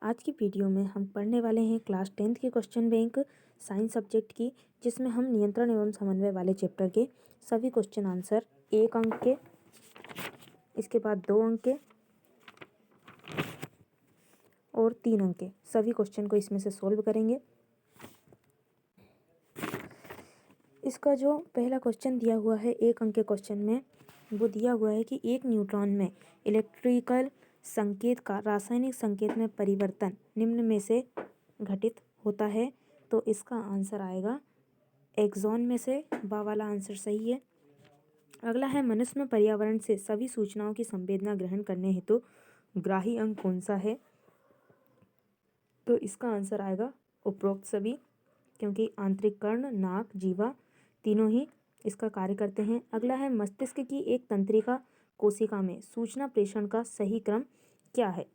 आज की वीडियो में हम पढ़ने वाले हैं क्लास 10th के क्वेश्चन बैंक साइंस सब्जेक्ट की, जिसमें हम नियंत्रण एवं समन्वय वाले चैप्टर के सभी क्वेश्चन आंसर 1 अंक के, इसके बाद 2 अंक के और 3 अंक के सभी क्वेश्चन को इसमें से सोल्व करेंगे। इसका जो पहला क्वेश्चन दिया हुआ है 1 अंक के क्वेश्चन में, वो दिया हुआ है कि एक न्यूट्रॉन में इलेक्ट्रिकल संकेत का रासायनिक संकेत में परिवर्तन निम्न में से घटित होता है। तो इसका आंसर आएगा एक्सॉन में से। बा वाला आंसर सही है। अगला है, मनुष्य में पर्यावरण से सभी सूचनाओं की संवेदना ग्रहण करने हेतु ग्राही अंग कौन सा है? तो इसका आंसर आएगा उपरोक्त सभी, क्योंकि आंतरिक कर्ण, नाक, जीवा तीनों ही इसका कार्य करते हैं। अगला है, मस्तिष्क की एक तंत्रिका कोशिका में सूचना प्रेषण का सही क्रम क्या है?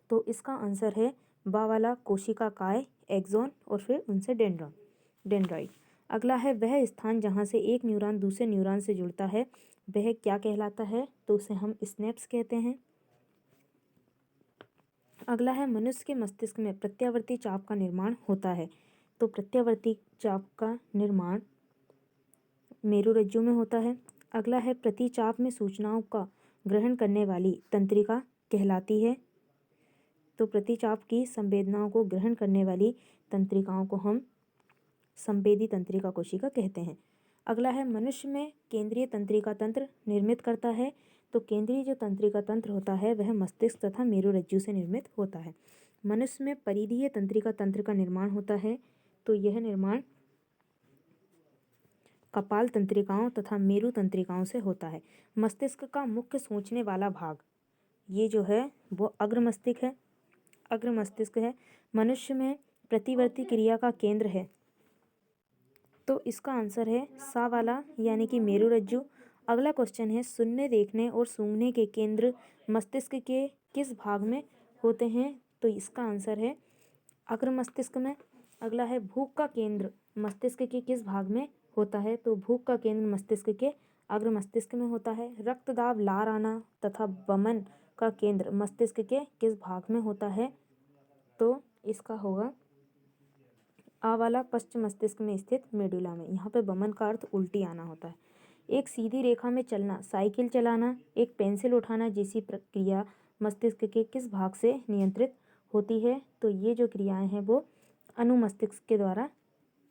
तो इसका आंसर है बा वाला, कोशिका काय, एक्सॉन और फिर उनसे डेंड्राइट। अगला है, वह स्थान जहाँ से एक न्यूरॉन दूसरे न्यूरॉन से जुड़ता है वह क्या कहलाता है? तो उसे हम स्नेप्स कहते हैं। अगला है, मनुष्य के मस्तिष्क में प्रत्यावर्ती चाप का निर्माण होता है। तो प्रत्यावर्ती चाप का निर्माण मेरुरज्जु में होता है। अगला है, प्रति चाप में सूचनाओं का ग्रहण करने वाली तंत्रिका कहलाती है। तो प्रतिचाप की संवेदनाओं को ग्रहण करने वाली तंत्रिकाओं को हम संवेदी तंत्रिका कोशिका कहते हैं। अगला है, मनुष्य में केंद्रीय तंत्रिका तंत्र निर्मित करता है। तो केंद्रीय जो तंत्रिका तंत्र होता है वह मस्तिष्क तथा मेरुरज्जु से निर्मित होता है। मनुष्य में परिधीय तंत्रिका तंत्र का निर्माण होता है। तो यह निर्माण कपाल तंत्रिकाओं तथा मेरु तंत्रिकाओं से होता है। मस्तिष्क का मुख्य सोचने वाला भाग ये जो है वो अग्र मस्तिष्क है। मनुष्य में प्रतिवर्ती क्रिया का केंद्र है। तो इसका आंसर है सा वाला, यानी कि मेरुरज्जु। अगला क्वेश्चन है, सुनने, देखने और सूंघने के केंद्र मस्तिष्क के किस भाग में होते हैं? तो इसका आंसर है अग्र मस्तिष्क में। अगला है, भूख का केंद्र मस्तिष्क के किस भाग में होता है? तो भूख का केंद्र मस्तिष्क के अग्र मस्तिष्क में होता है। रक्तदाब, लार आना तथा वमन का केंद्र मस्तिष्क के किस भाग में होता है? तो इसका होगा आ वाला, पश्चिम मस्तिष्क में स्थित मेडुला में। यहाँ पे वमन का अर्थ उल्टी आना होता है। एक सीधी रेखा में चलना, साइकिल चलाना, एक पेंसिल उठाना जैसी प्रक्रिया मस्तिष्क के किस भाग से नियंत्रित होती है? तो ये जो क्रियाएं हैं वो अनुमस्तिष्क के द्वारा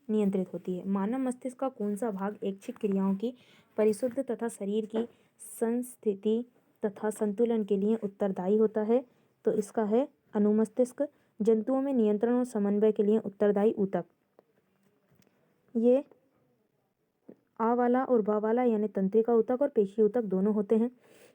नियंत्रित होती है। मानव मस्तिष्क का कौन सा भाग ऐच्छिक क्रियाओं की परिशुद्ध तथा शरीर की संस्थिति तथा संतुलन के लिए उत्तरदायी होता है? तो इसका है अनुमस्तिष्क। जंतुओं में नियंत्रण और समन्वय के लिए उत्तरदायी ऊतक ये आ वाला और बा वाला, यानी तंत्रिका ऊतक और पेशी ऊतक दोनों होते हैं।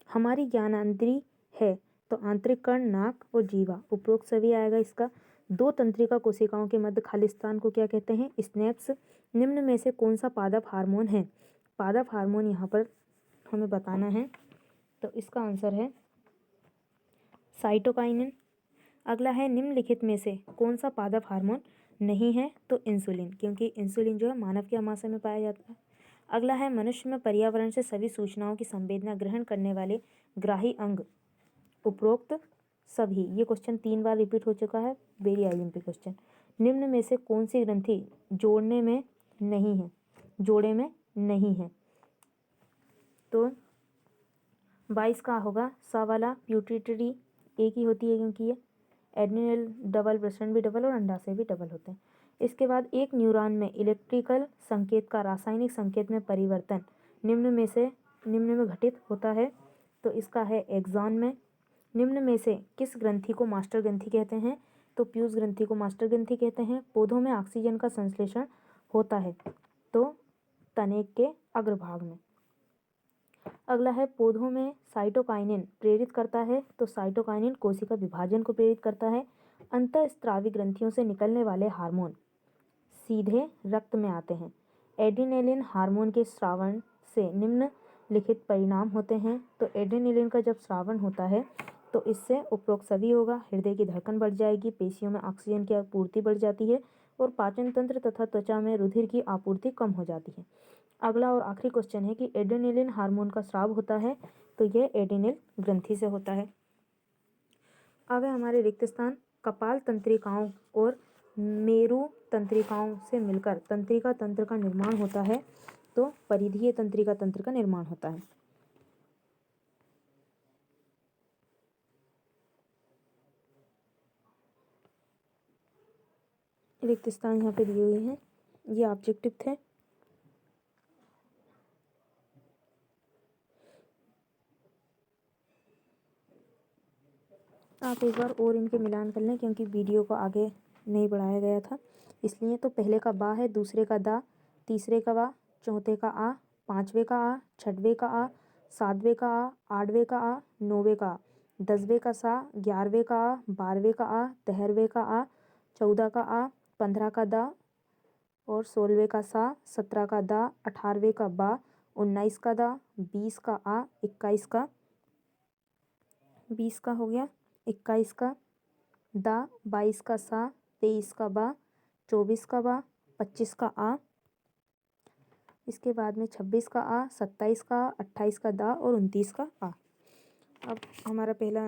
हमारी ज्ञानेंद्रिय है तो आंतरिक कर्ण, नाक और जीवा, उपरोक्त सभी आएगा इसका। दो तंत्रिका कोशिकाओं के मध्य खाली स्थान को क्या कहते हैं? स्नेप्स। निम्न में से कौन सा पादप हार्मोन है? पादप हार्मोन यहाँ पर हमें बताना है। तो इसका आंसर है साइटोकाइनिन। अगला है, निम्नलिखित में से कौन सा पादप हार्मोन नहीं है? तो इंसुलिन, क्योंकि इंसुलिन जो है मानव के आमाशय में पाया जाता है। अगला है, मनुष्य में पर्यावरण से सभी सूचनाओं की संवेदना ग्रहण करने वाले ग्राही अंग उपरोक्त सभी। ये क्वेश्चन 3 बार रिपीट हो चुका है, वेरी आईएमपी क्वेश्चन। निम्न में से कौन सी ग्रंथि जोड़े में नहीं है? तो 22 का होगा सा वाला, प्यूटिटरी एक ही होती है, क्योंकि ये एड्रिनल डबल, ब्रस्टन भी डबल और अंडाशय भी डबल होते हैं। इसके बाद, एक न्यूरॉन में इलेक्ट्रिकल संकेत का रासायनिक संकेत में परिवर्तन निम्न में घटित होता है। तो इसका है एक्सॉन में। निम्न में से किस ग्रंथि को मास्टर ग्रंथि कहते हैं? तो प्यूस ग्रंथि को मास्टर ग्रंथि कहते हैं। पौधों में ऑक्सीजन का संश्लेषण होता है तो तनेक के अग्रभाग में। अगला है, पौधों में साइटोकाइनिन प्रेरित करता है। तो साइटोकाइनिन कोशिका विभाजन को प्रेरित करता है। अंतःस्रावी ग्रंथियों से निकलने वाले हार्मोन सीधे रक्त में आते हैं। एड्रिनलिन हार्मोन के स्रावन से निम्नलिखित परिणाम होते हैं। तो एड्रिनलिन का जब स्रावन होता है तो इससे उपरोक्त सभी होगा। हृदय की धड़कन बढ़ जाएगी, पेशियों में ऑक्सीजन की आपूर्ति बढ़ जाती है और पाचन तंत्र तथा त्वचा में रुधिर की आपूर्ति कम हो जाती है। अगला और आखिरी क्वेश्चन है कि एड्रेनालिन हार्मोन का स्राव होता है तो यह एड्रेनल ग्रंथि से होता है। अब है हमारे रिक्त स्थान कपाल तंत्रिकाओं और मेरु तंत्रिकाओं से मिलकर तंत्रिका तंत्र का निर्माण होता है, तो परिधीय तंत्रिका तंत्र का निर्माण होता है। रिक्त स्थान यहाँ पे दिए हुए हैं, ये ऑब्जेक्टिव थे। आप एक बार और इनके मिलान कर लें, क्योंकि वीडियो को आगे नहीं बढ़ाया गया था इसलिए। तो पहले का बा है, दूसरे का दा, तीसरे का वा, चौथे का आ, पाँचवें का आ, छठवें का आ, सातवें का आ, आठवें का आ, नौवें का आ, 10वें का सा, 11वें का आ, 12वें का आ, 13वें का आ, 14 का आ, 15 का दा और 16वें का सा, 17 का दा, 18वें का बा, 19 का दा, 20 का आ, 21 का, 20 का हो गया, 21 का दा, 22 का सा, 23 का बा, 24 का बा, 25 का आ, इसके बाद में 26 का आ, 27 का आ, 28 का दा और 29 का आ। अब हमारा पहला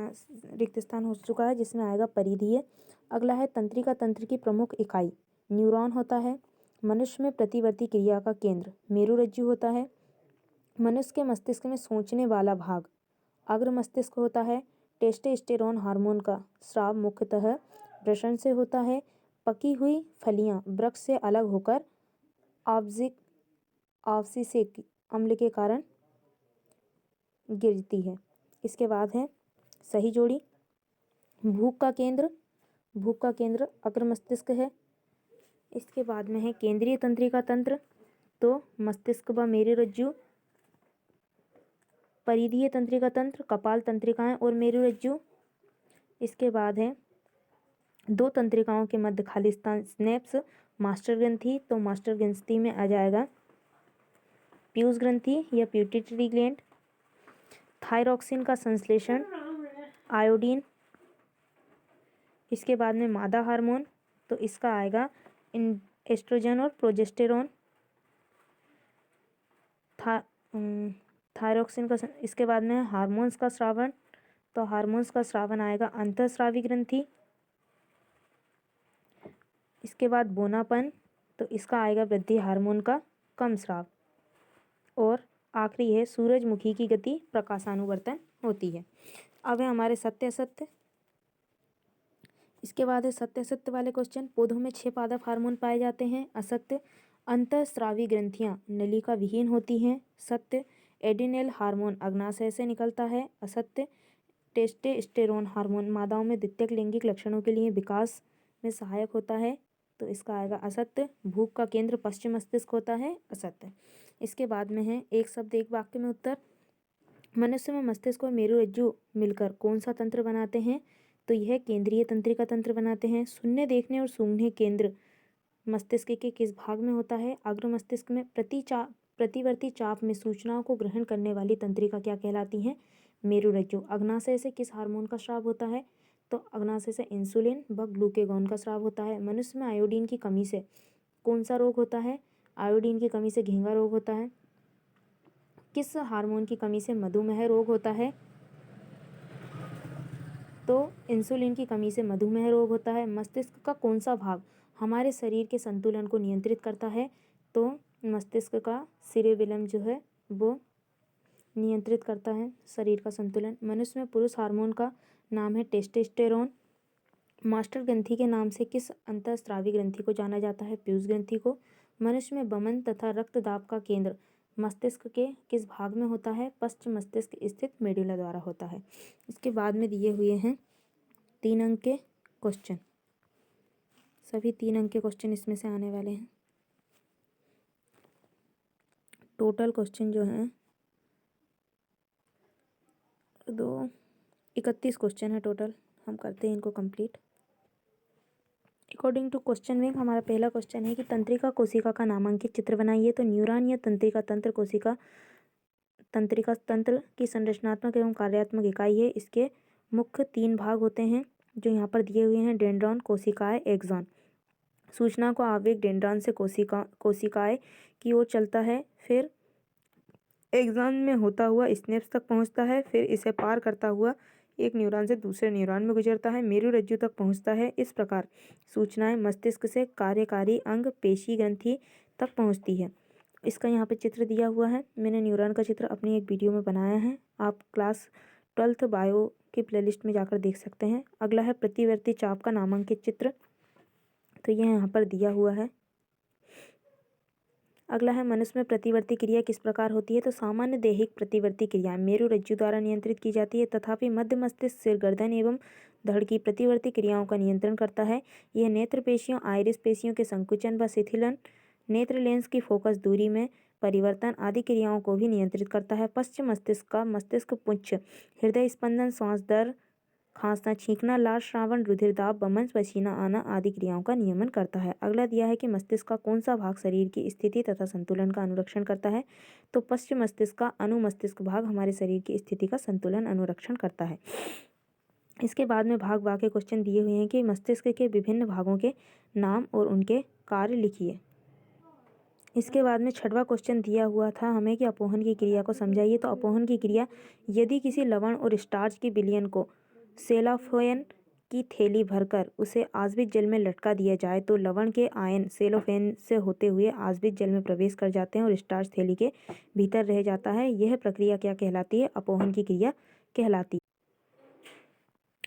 रिक्त स्थान हो चुका है, जिसमें आएगा परिधीय। अगला है तंत्रिका तंत्र की प्रमुख इकाई। न्यूरॉन होता है। मनुष्य में प्रतिवर्ती क्रिया का केंद्र मेरुरज्जु होता है। मनुष्य के मस्तिष्क में सोचने वाला भाग अग्र मस्तिष्क होता है। टेस्टोस्टेरोन हार्मोन का स्राव मुख्यतः वृषण से होता है। पकी हुई फलियां वृक्ष से अलग होकर आवसिक अम्ल के कारण गिरती है। इसके बाद है सही जोड़ी। भूख का केंद्र अग्र मस्तिष्क है। इसके बाद में है केंद्रीय तंत्रिका तंत्र, तो मस्तिष्क व मेरुरज्जु। परिधीय तंत्रिका तंत्र कपाल तंत्रिकाएं और मेरुरज्जु। इसके बाद है दो तंत्रिकाओं के मध्य खाली स्थान स्नेप्स मास्टर ग्रंथि, तो मास्टर ग्रंथि में आ जाएगा पीयूष ग्रंथि या प्यूटिटरी ग्लैंड। थायरॉक्सिन का संश्लेषण आयोडीन। इसके बाद में मादा हार्मोन, तो इसका आएगा एस्ट्रोजन और प्रोजेस्टेरोन। थायरॉक्सिन का इसके बाद में हार्मोन्स का स्रावन, तो हार्मोन्स का स्रावन आएगा अंतःस्रावी ग्रंथि। इसके बाद बोनापन, तो इसका आएगा वृद्धि हार्मोन का कम स्राव। और आखिरी है सूरजमुखी की गति प्रकाशानुवर्तन होती है। अब है हमारे सत्य असत्य। इसके बाद है सत्य असत्य वाले क्वेश्चन। पौधों में 6 पादप हार्मोन पाए जाते हैं। असत्य अंतःस्रावी ग्रंथियां नलिका विहीन होती हैं। सत्य एड्रिनल हार्मोन अग्नाशय से निकलता है। असत्य टेस्टोस्टेरोन हार्मोन मादाओं में द्वितीयक लैंगिक लक्षणों के लिए विकास में सहायक होता है, तो इसका आएगा असत्य। भूख का केंद्र पश्चिम मस्तिष्क होता है। असत्य। इसके बाद में है एक शब्द एक वाक्य में उत्तर। मनुष्य में मस्तिष्क और मेरुरज्जु मिलकर कौन सा तंत्र बनाते हैं, तो यह केंद्रीय तंत्रिका तंत्र बनाते हैं। सुनने देखने और सूंघने केंद्र मस्तिष्क के किस भाग में होता है, अग्र मस्तिष्क में। प्रतिवर्ती चाप में सूचनाओं को ग्रहण करने वाली तंत्रिका क्या कहलाती है, मेरुरज्जु। अग्नाशय से किस हार्मोन का स्राव होता है, तो अग्नाशय से इंसुलिन व ग्लूकेगॉन का स्राव होता है। मनुष्य में आयोडीन की कमी से कौन सा रोग होता है, आयोडीन की कमी से घेंगा रोग होता है। किस हार्मोन की कमी से मधुमेह रोग होता है, तो इंसुलिन की कमी से मधुमेह रोग होता है। मस्तिष्क का कौन सा भाग हमारे शरीर के संतुलन को नियंत्रित करता है, तो मस्तिष्क का सिरेबेलम जो है वो नियंत्रित करता है शरीर का संतुलन। मनुष्य में पुरुष हार्मोन का नाम है टेस्टोस्टेरोन। मास्टर ग्रंथि के नाम से किस अंतःस्रावी ग्रंथि को जाना जाता है, पीयूष ग्रंथि को। मनुष्य में वमन तथा रक्तदाब का केंद्र मस्तिष्क के किस भाग में होता है, पश्चिम मस्तिष्क स्थित मेडुला द्वारा होता है। इसके बाद में दिए हुए हैं 3 अंक के क्वेश्चन, सभी 3 अंक के क्वेश्चन इसमें से आने वाले हैं। टोटल क्वेश्चन जो हैं 31 क्वेश्चन है टोटल। हम करते हैं इनको complete according to question bank. हमारा पहला क्वेश्चन है कि तंत्रिका कोशिका का नामांकित चित्र बनाइए, तो न्यूरॉन या तंत्रिका तंत्र कोशिका तंत्रिका तंत्र की संरचनात्मक एवं कार्यात्मक इकाई है। इसके मुख्य 3 भाग होते हैं जो यहाँ पर दिए हुए हैं। डेंड्रॉन, कोशिकाएं, एक्सॉन। सूचना को आवेग डेंड्रॉन से कोशिकाएं की ओर चलता है, फिर एक्सॉन में होता हुआ स्नेप्स तक पहुँचता है, फिर इसे पार करता हुआ एक न्यूरॉन से दूसरे न्यूरॉन में गुजरता है, मेरुरज्जु तक पहुंचता है। इस प्रकार सूचनाएं मस्तिष्क से कार्यकारी अंग पेशी ग्रंथि तक पहुंचती है। इसका यहाँ पे चित्र दिया हुआ है। मैंने न्यूरॉन का चित्र अपनी एक वीडियो में बनाया है, आप क्लास 12th बायो की प्लेलिस्ट में जाकर देख सकते हैं। अगला है प्रतिवर्ती चाप का नामांकित चित्र, तो यह यहाँ पर दिया हुआ है। अगला है मनुष्य में प्रतिवर्ती क्रिया किस प्रकार होती है। तो सामान्य दैहिक प्रतिवर्ती क्रियाएं मेरुरज्जु द्वारा नियंत्रित की जाती है, तथापि मध्य मस्तिष्क सिर, गर्दन एवं धड़ की प्रतिवर्ती क्रियाओं का नियंत्रण करता है। यह नेत्र पेशियों, आइरिस पेशियों के संकुचन व शिथिलन, नेत्र लेंस की फोकस दूरी में परिवर्तन आदि क्रियाओं को भी नियंत्रित करता है। पश्चिम मस्तिष्क का मस्तिष्क पुंछ हृदय स्पंदन, श्वास दर, खांसना, छींकना, लाल श्रावण, रुधिर दाब, बमन, पसीना आना आदि क्रियाओं का नियमन करता है। अगला दिया है कि मस्तिष्क का कौन सा भाग शरीर की स्थिति तथा संतुलन का अनुरक्षण करता है। तो पश्चिम मस्तिष्क का अनुमस्तिष्क भाग हमारे शरीर की स्थिति का संतुलन अनुरक्षण करता है। इसके बाद में भाग बा के क्वेश्चन दिए हुए हैं कि मस्तिष्क के विभिन्न भागों के नाम और उनके कार्य लिखिए। इसके बाद में 6वां क्वेश्चन दिया हुआ था हमें कि अपोहन की क्रिया को समझाइए। तो अपोहन की क्रिया, यदि किसी लवण और स्टार्च की विलयन को सेलोफेन की थैली भरकर उसे आजवित जल में लटका दिया जाए तो लवण के आयन सेलोफेन से होते हुए आजवित जल में प्रवेश कर जाते हैं और स्टार्च थैली के भीतर रह जाता है। यह प्रक्रिया क्या कहलाती है? अपोहन की क्रिया कहलाती है।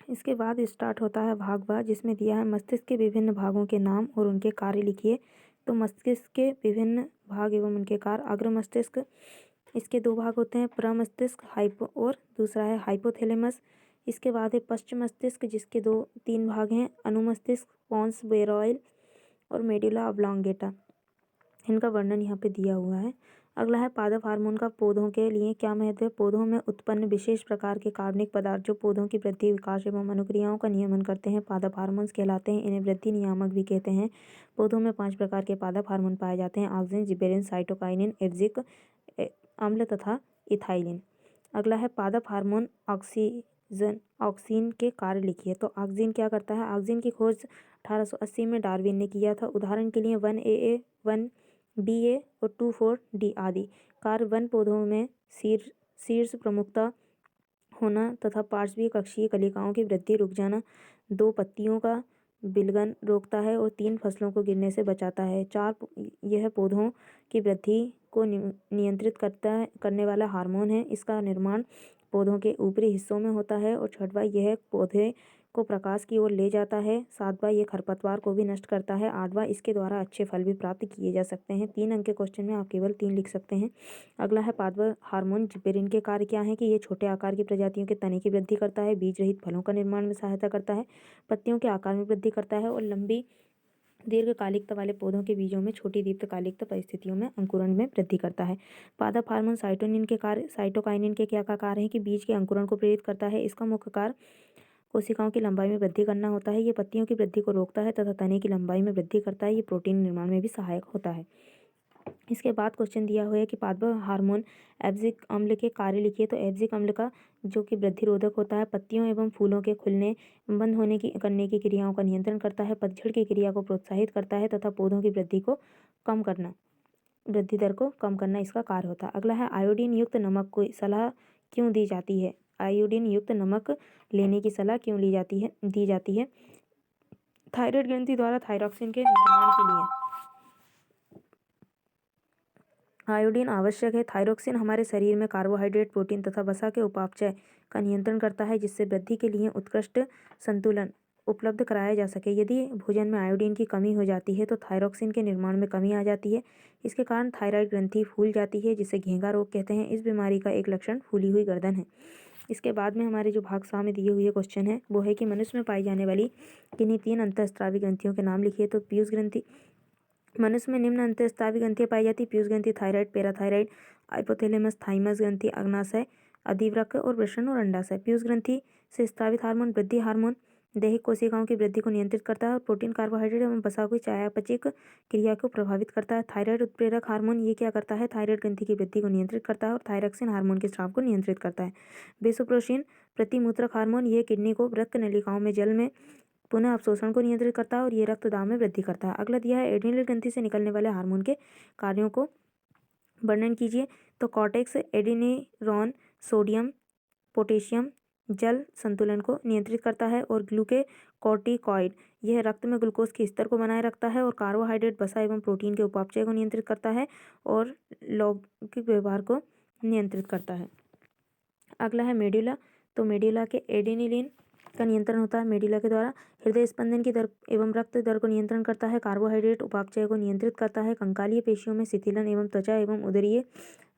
इसके बाद स्टार्ट होता है भाग बा, जिसमें दिया है मस्तिष्क के विभिन्न भागों के नाम और उनके कार्य लिखिए। तो मस्तिष्क के विभिन्न भाग एवं उनके कार्य, अग्र मस्तिष्क, इसके 2 भाग होते हैं, प्रमस्तिष्क हाइपो और दूसरा है हाइपोथैलेमस। इसके बाद है पश्चिम मस्तिष्क, जिसके 3 भाग हैं, अनुमस्तिष्क, पोन्स बेरॉयल और मेडुला ऑब्लोंगेटा। इनका वर्णन यहाँ पे दिया हुआ है। अगला है पादप हार्मोन का पौधों के लिए क्या महत्व है। पौधों में उत्पन्न विशेष प्रकार के कार्बनिक पदार्थ जो पौधों की वृद्धि, विकास एवं अनुक्रियाओं का नियमन करते हैं पादप हार्मोन्स कहलाते हैं। इन्हें वृद्धि नियामक भी कहते हैं। पौधों में 5 प्रकार के पादप हार्मोन पाए जाते हैं, ऑक्सिन, जिबेरेलिन, साइटोकाइनिन, एब्सिक अम्ल तथा इथाइलिन। अगला है पादप हार्मोन ऑक्सीन के कार्य लिखिए। तो ऑक्सीन क्या करता है? ऑक्सीन की खोज 1880 में डार्विन ने किया था। उदाहरण के लिए 1AA, 1BA और 24D आदि। कार्य वन पौधों में शीर्ष प्रमुखता होना तथा पार्श्वीय कक्षीय कलिकाओं की वृद्धि रुक जाना, 2 पत्तियों का विलगन रोकता है और 3 फसलों को गिरने से बचाता है। 4 यह पौधों की वृद्धि को नियंत्रित करने वाला हार्मोन है। इसका निर्माण पौधों के ऊपरी हिस्सों में होता है। और 6वां यह पौधे को प्रकाश की ओर ले जाता है। 7वां यह खरपतवार को भी नष्ट करता है। 8वां इसके द्वारा अच्छे फल भी प्राप्त किए जा सकते हैं। 3 अंक के क्वेश्चन में आप केवल 3 लिख सकते हैं। अगला है पादप हार्मोन जिबेरेलिन के कार्य क्या है कि ये छोटे आकार की प्रजातियों के तने की वृद्धि करता है, बीज रहित फलों का निर्माण में सहायता करता है, पत्तियों के आकार में वृद्धि करता है और लंबी दीर्घकालिकता वाले पौधों के बीजों में छोटी दीर्घकालिक परिस्थितियों में अंकुरण में वृद्धि करता है। पादप हार्मोन साइटोकाइनिन के क्या कार्य है कि बीज के अंकुरण को प्रेरित करता है। इसका मुख्य कार्य कोशिकाओं की लंबाई में वृद्धि करना होता है। ये पत्तियों की वृद्धि को रोकता है तथा तने की लंबाई में वृद्धि करता है। ये प्रोटीन निर्माण में भी सहायक होता है। इसके बाद क्वेश्चन दिया हुआ है कि पादप हार्मोन एब्सिक अम्ल के कार्य लिखिए। तो एब्सिक अम्ल का जो कि वृद्धि रोधक होता है, पत्तियों एवं फूलों के खुलने बंद होने की करने की क्रियाओं का नियंत्रण करता है, पतझड़ की क्रिया को प्रोत्साहित करता है तथा पौधों की वृद्धि दर को कम करना इसका कार्य होता है। अगला है आयोडीन युक्त नमक को सलाह क्यों दी जाती है। आयोडीन युक्त नमक लेने की सलाह क्यों दी जाती है? थायराइड ग्रंथि द्वारा थायरॉक्सिन के निर्माण के लिए आयोडीन आवश्यक है। थायरॉक्सिन हमारे शरीर में कार्बोहाइड्रेट, प्रोटीन तथा वसा के उपापचय का नियंत्रण करता है, जिससे वृद्धि के लिए उत्कृष्ट संतुलन उपलब्ध कराया जा सके। यदि भोजन में आयोडीन की कमी हो जाती है तो थायरॉक्सिन के निर्माण में कमी आ जाती है। इसके कारण थायराइड ग्रंथि फूल जाती है, जिसे घेंगा रोग कहते हैं। इस बीमारी का एक लक्षण फूली हुई गर्दन है। इसके बाद में हमारे जो भाग सा में दिए हुए क्वेश्चन है वो है कि मनुष्य में पाई जाने वाली किन्हीं 3 अंतःस्रावी ग्रंथियों के नाम लिखिए। तो पीयूष ग्रंथि, मनुष्य में निम्न अंतःस्रावी ग्रंथियां पाई जाती है: पीयूष ग्रंथि, थायराइड, पैराथायराइड, हाइपोथैलेमस, थाइमस ग्रंथि, अग्नाशय, अधिवृक्क और वृषण और अंडाशय। पीयूष ग्रंथि से स्रावित हार्मोन वृद्धि हार्मोन दैहिक कोशिकाओं की वृद्धि को नियंत्रित करता है और प्रोटीन, कार्बोहाइड्रेट एवं वसा की चयापचयिक क्रिया को प्रभावित करता है। थायराइड उत्प्रेरक हार्मोन ये क्या करता है? थायराइड ग्रंथि की वृद्धि को नियंत्रित करता है और थायरॉक्सिन हार्मोन के स्राव को नियंत्रित करता है। वेसोप्रेसिन प्रतिमूत्रक हार्मोन ये किडनी को रक्त नलिकाओं में जल में पुनः अवशोषण को नियंत्रित करता है और ये रक्तदाब में वृद्धि करता है। अगला दिया है एड्रिनल ग्रंथि से निकलने वाले हार्मोन के कार्यों को वर्णन कीजिए। तो कॉर्टेक्स एड्रेनर्जिक सोडियम, पोटेशियम जल संतुलन को नियंत्रित करता है। और ग्लूकोकॉर्टिकॉइड यह रक्त में ग्लूकोज के स्तर को बनाए रखता है। और कार्बोहाइड्रेट वसा एवं प्रोटीन के उपापचय को नियंत्रित करता है और लैंगिक व्यवहार को नियंत्रित करता है। अगला है मेडुला। तो मेडुला के एड्रेनलिन का नियंत्रण होता है। मेडुला के द्वारा हृदय स्पंदन की दर एवं रक्त दर को नियंत्रण करता है। कार्बोहाइड्रेट उपापचय को नियंत्रित करता है। कंकालीय पेशियों में शिथिलन एवं त्वचा एवं उदरीय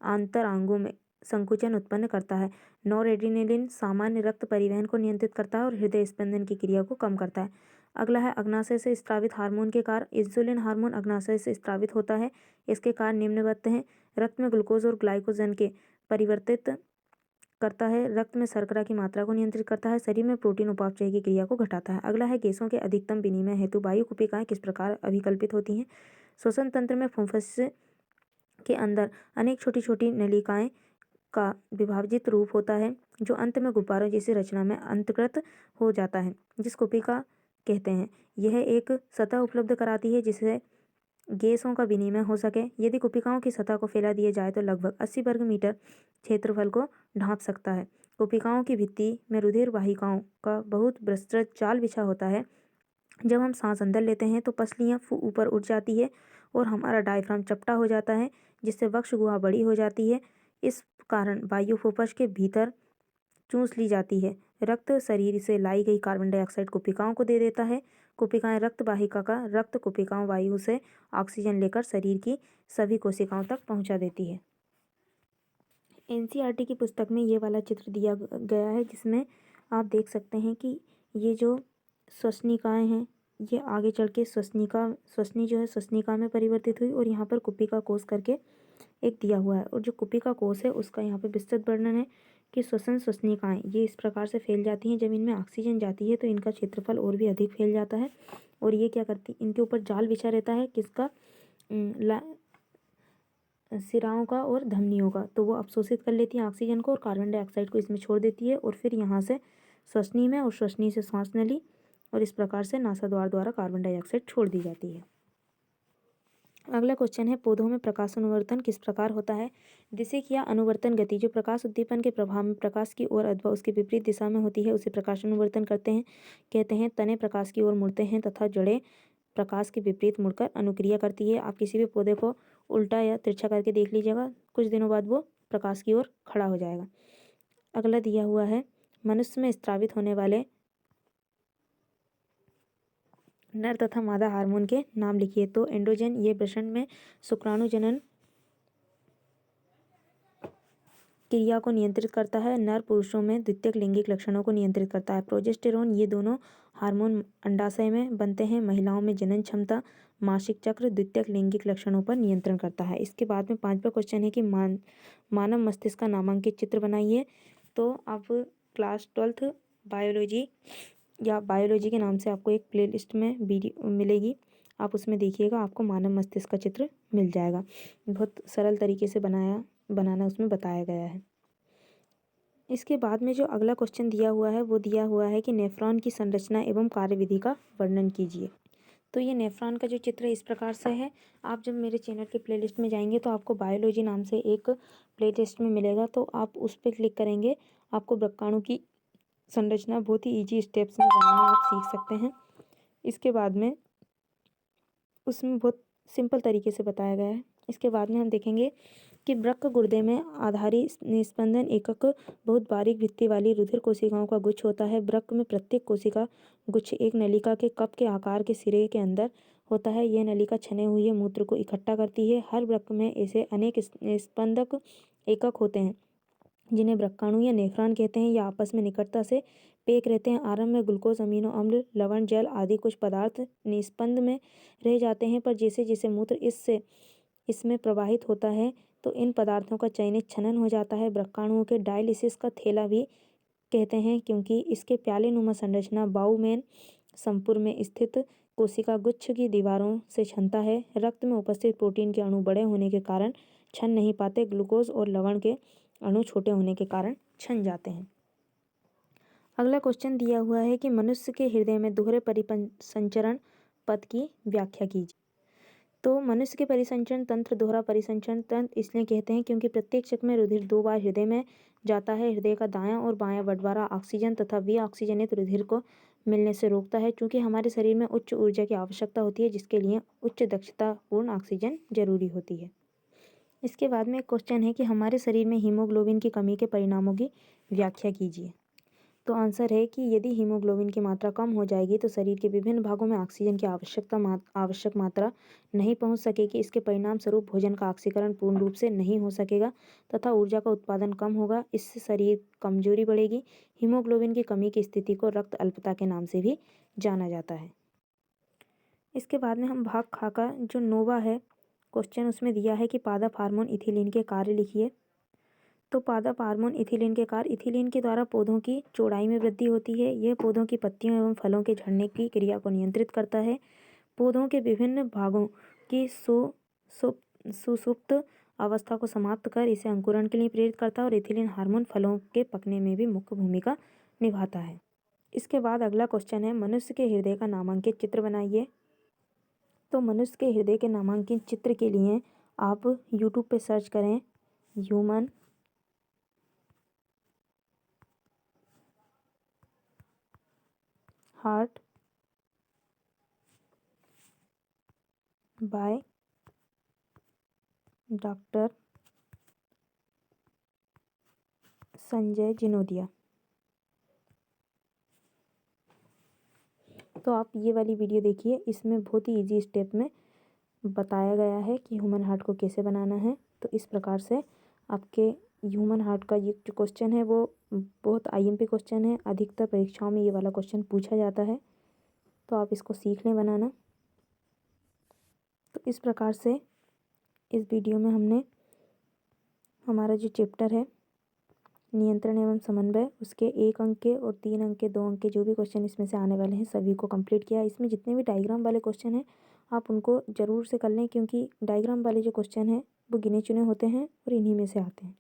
आंतरांगों में संकुचन उत्पन्न करता है। नॉरएड्रेनालिन सामान्य रक्त परिवहन को नियंत्रित करता है और हृदय स्पंदन की क्रिया को कम करता है। अगला है अग्नाशय से स्रावित हार्मोन के कार्य। इंसुलिन हार्मोन अग्नाशय से स्रावित होता है। इसके कार्य निम्नवत हैं। रक्त में ग्लूकोज और ग्लाइकोजन के परिवर्तित करता है। रक्त में शर्करा की मात्रा को नियंत्रित करता है। शरीर में प्रोटीन उपापचय की क्रिया को घटाता है। अगला है गैसों के अधिकतम विनिमय हेतु वायु कुपिकाएं किस प्रकार अभिकल्पित होती हैं। श्वसन तंत्र में फुफ्फुस के अंदर अनेक छोटी छोटी नलिकाएं का विभाजित रूप होता है जो अंत में गुब्बारों जैसी रचना में अंतर्गत हो जाता है, जिस कुपिका कहते हैं। यह एक सतह उपलब्ध कराती है जिससे गैसों का विनिमय हो सके। यदि कुपिकाओं की सतह को फैला दिया जाए तो लगभग 80 वर्ग मीटर क्षेत्रफल को ढांप सकता है। कुपिकाओं की भित्ति में रुधिर वाहिकाओं का बहुत विस्तृत जाल बिछा होता है। जब हम सांस अंदर लेते हैं तो पसलियाँ ऊपर उठ जाती है और हमारा डायफ्राम चपटा हो जाता है, जिससे वक्ष गुहा बड़ी हो जाती है। इस कारण वायु फुफ्फुस के भीतर चूस ली जाती है। रक्त शरीर से लाई गई कार्बन डाइऑक्साइड कुपिकाओं को दे देता है। कुपिकाएं रक्त वाहिका का रक्त कुपिकाओं वायु से ऑक्सीजन लेकर शरीर की सभी कोशिकाओं तक पहुंचा देती है। एनसीईआरटी की पुस्तक में ये वाला चित्र दिया गया है जिसमें आप देख सकते हैं कि ये जो श्वसनिकाएं हैं ये आगे चल के श्वसनी जो है श्वसनिका में परिवर्तित हुई और यहाँ पर कुपिका कोष करके एक दिया हुआ है। और जो कुपिका कोष है उसका यहाँ पे विस्तृत वर्णन है कि श्वसनिकाएं ये इस प्रकार से फैल जाती हैं। जब इनमें ऑक्सीजन जाती है तो इनका क्षेत्रफल और भी अधिक फैल जाता है। और ये क्या करती, इनके ऊपर जाल बिछा रहता है किसका, सिराओं का और धमनियों का। तो वो अवशोषित कर लेती हैं ऑक्सीजन को और कार्बन डाइऑक्साइड को इसमें छोड़ देती है और फिर यहाँ से श्वसनी में और श्वसनी से सांस नली और इस प्रकार से नासाद्वार द्वारा कार्बन डाइऑक्साइड छोड़ दी जाती है। अगला क्वेश्चन है पौधों में प्रकाश अनुवर्तन किस प्रकार होता है। दिशिक या अनुवर्तन गति जो प्रकाश उद्दीपन के प्रभाव में प्रकाश की ओर अथवा उसके विपरीत दिशा में होती है उसे प्रकाश अनुवर्तन कहते हैं। तने प्रकाश की ओर मुड़ते हैं तथा जड़ें प्रकाश के विपरीत मुड़कर अनुक्रिया करती है। आप किसी भी पौधे को उल्टा या तिरछा करके देख लीजिएगा, कुछ दिनों बाद वो प्रकाश की ओर खड़ा हो जाएगा। अगला दिया हुआ है मनुष्य में स्रावित होने वाले नर तथा मादा हार्मोन के नाम लिखिए। तो एंड्रोजन ये वृषण में शुक्राणु जनन क्रिया को नियंत्रित करता है। नर पुरुषों में द्वितीयक लैंगिक लक्षणों को नियंत्रित करता है। प्रोजेस्टेरोन ये दोनों हार्मोन अंडाशय में बनते हैं। महिलाओं में जनन क्षमता, मासिक चक्र, द्वितीयक लैंगिक लक्षणों पर नियंत्रण करता है। इसके बाद में 5वां क्वेश्चन है कि मानव मस्तिष्क का नामांकित चित्र बनाइए। तो आप क्लास 12th बायोलॉजी या बायोलॉजी के नाम से आपको एक प्लेलिस्ट में वीडियो मिलेगी, आप उसमें देखिएगा, आपको मानव मस्तिष्क का चित्र मिल जाएगा। बहुत सरल तरीके से बनाना उसमें बताया गया है। इसके बाद में जो अगला क्वेश्चन दिया हुआ है वो दिया हुआ है कि नेफ्रॉन की संरचना एवं कार्यविधि का वर्णन कीजिए। तो ये नेफ्रॉन का जो चित्र इस प्रकार से है। आप जब मेरे चैनल के प्लेलिस्ट में जाएंगे तो आपको बायोलॉजी नाम से एक प्लेलिस्ट में मिलेगा, तो आप उस पर क्लिक करेंगे, आपको वृक्काणु की संरचना बहुत ही ईजी स्टेप्स में बनाना आप सीख सकते हैं। इसके बाद में उसमें बहुत सिंपल तरीके से बताया गया है। इसके बाद में हम देखेंगे कि वृक्क गुर्दे में आधारी निस्पंदन एकक बहुत बारीक भित्ति वाली रुधिर कोशिकाओं का गुच्छ होता है। वृक्क में प्रत्येक कोशिका गुच्छ एक नलिका के कप के आकार के सिरे के अंदर होता है। यह नलिका छने हुए मूत्र को इकट्ठा करती है। हर वृक्क में ऐसे अनेक निस्पंदक एकक होते हैं जिन्हें वृक्काणु या नेफ्रॉन कहते हैं। या आपस में निकटता से पैक रहते हैं। आरंभ में ग्लूकोज, अमीनो अम्ल, लवण, जल आदि कुछ पदार्थ निस्पंद में रह जाते हैं, पर जैसे जैसे मूत्र इसमें प्रवाहित होता है तो इन पदार्थों का चयनित छनन हो जाता है। वृक्काणुओं के डायलिसिस का थैला भी कहते हैं क्योंकि इसके प्याले नुमा संरचना बाउमेन संपूर्ण में स्थित कोशिका गुच्छ की दीवारों से छनता है। रक्त में उपस्थित प्रोटीन के अणु बड़े होने के कारण छन नहीं पाते। ग्लूकोज और लवण के अणु छोटे होने के कारण छन जाते हैं। अगला क्वेश्चन दिया हुआ है कि मनुष्य के हृदय में दोहरे परिसंचरण पथ की व्याख्या कीजिए। तो मनुष्य के परिसंचरण तंत्र दोहरा परिसंचरण तंत्र इसलिए कहते हैं क्योंकि प्रत्येक चक्र में रुधिर 2 बार हृदय में जाता है। हृदय का दायां और बायां बंटवारा ऑक्सीजन तथा विऑक्सीजनित रुधिर को मिलने से रोकता है। चूँकि हमारे शरीर में उच्च ऊर्जा की आवश्यकता होती है, जिसके लिए उच्च दक्षतापूर्ण ऑक्सीजन जरूरी होती है। इसके बाद में एक क्वेश्चन है कि हमारे शरीर में हीमोग्लोबिन की कमी के परिणामों की व्याख्या कीजिए। तो आंसर है कि यदि हीमोग्लोबिन की मात्रा कम हो जाएगी तो शरीर के विभिन्न भागों में ऑक्सीजन की आवश्यक मात्रा नहीं पहुंच सकेगी। इसके परिणाम स्वरूप भोजन का ऑक्सीकरण पूर्ण रूप से नहीं हो सकेगा तथा ऊर्जा का उत्पादन कम होगा। इससे शरीर कमजोरी बढ़ेगी। हीमोग्लोबिन की कमी की स्थिति को रक्त अल्पता के नाम से भी जाना जाता है। इसके बाद में हम भाग खा का जो नोवा है क्वेश्चन उसमें दिया है कि पादप हार्मोन इथिलीन के कार्य लिखिए। तो पादप हार्मोन इथिलीन के कार्य इथिलीन के द्वारा पौधों की चौड़ाई में वृद्धि होती है। यह पौधों की पत्तियों एवं फलों के झड़ने की क्रिया को नियंत्रित करता है। पौधों के विभिन्न भागों की सुसुप्त अवस्था को समाप्त कर इसे अंकुरण के लिए प्रेरित करता है और इथिलीन हार्मोन फलों के पकने में भी मुख्य भूमिका निभाता है। इसके बाद अगला क्वेश्चन है मनुष्य के हृदय का नामांकित चित्र बनाइए। तो मनुष्य के हृदय के नामांकित चित्र के लिए आप यूट्यूब पे सर्च करें human heart by doctor Sanjay Jinodia. तो आप ये वाली वीडियो देखिए, इसमें बहुत ही इजी स्टेप में बताया गया है कि ह्यूमन हार्ट को कैसे बनाना है। तो इस प्रकार से आपके ह्यूमन हार्ट का ये जो क्वेश्चन है वो बहुत आईएमपी क्वेश्चन है। अधिकतर परीक्षाओं में ये वाला क्वेश्चन पूछा जाता है, तो आप इसको सीख लें बनाना। तो इस प्रकार से इस वीडियो में हमने हमारा जो चैप्टर है नियंत्रण एवं समन्वय उसके 1 अंक के और 3 अंक के 2 अंक के जो भी क्वेश्चन इसमें से आने वाले हैं सभी को कंप्लीट किया। इसमें जितने भी डायग्राम वाले क्वेश्चन हैं आप उनको ज़रूर से कर लें, क्योंकि डायग्राम वाले जो क्वेश्चन हैं वो गिने चुने होते हैं और इन्हीं में से आते हैं।